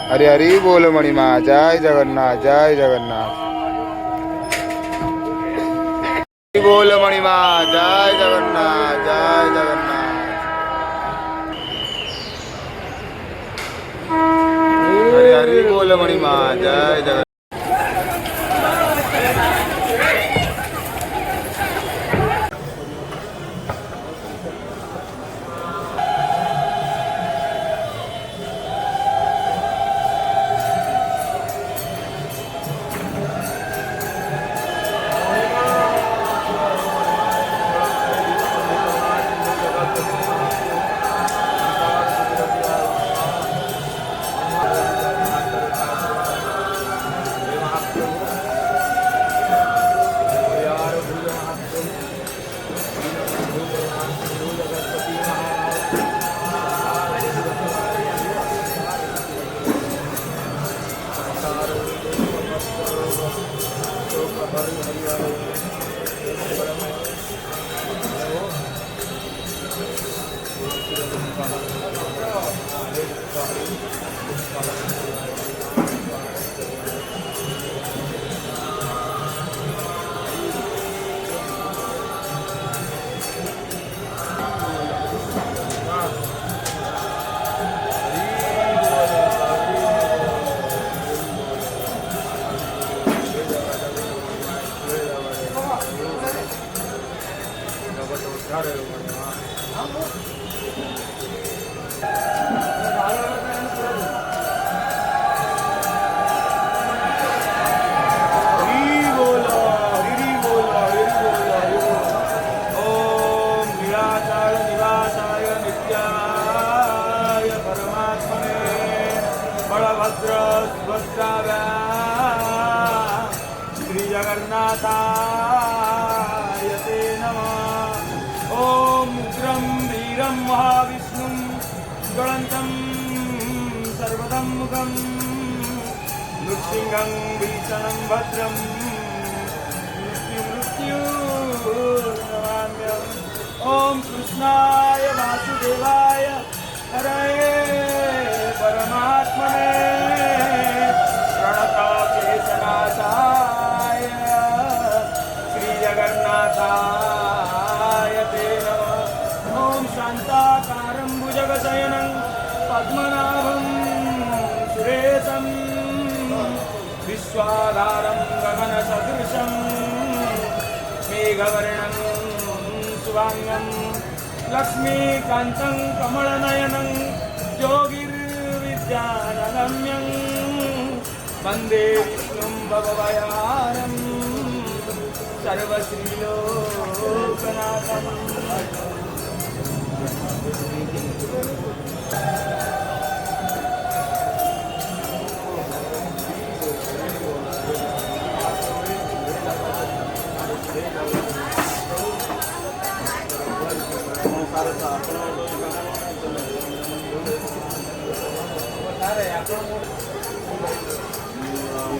हरि हरि बोल मणिमा। जय जगन्नाथ जय जगन्नाथ। हरि बोल मणिमा। जय जगन्नाथ जय जगन्नाथ। हरि हरि बोल मणिमा। जय जगन्नाथ। श्री जगन्नाथाय ते नमः। ओम उग्रं वीरं महाविष्णुं ज्वलन्तं सर्वदं मुखं नृसिंहं भीषणं भद्रं मृत्युर्नमाम्यहम्। ओम कृष्णाय वासुदेवाय हरये परमात्मने प्रणतक्लेशनाशाय श्री जगन्नाथाय ते नमः। ओम शान्ताकारं भुजगशयनं पद्मनाभं सुरेशं विश्वाधारं गगनसदृशं मेघवर्णं शुभांगं लक्ष्मीकान्तं कमलनयनं योगिर्विद्यानगम्यं वन्दे विष्णुं भवभयहारं सर्वश्रीलोकनाथम्।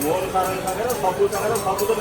मोर कारण सब तो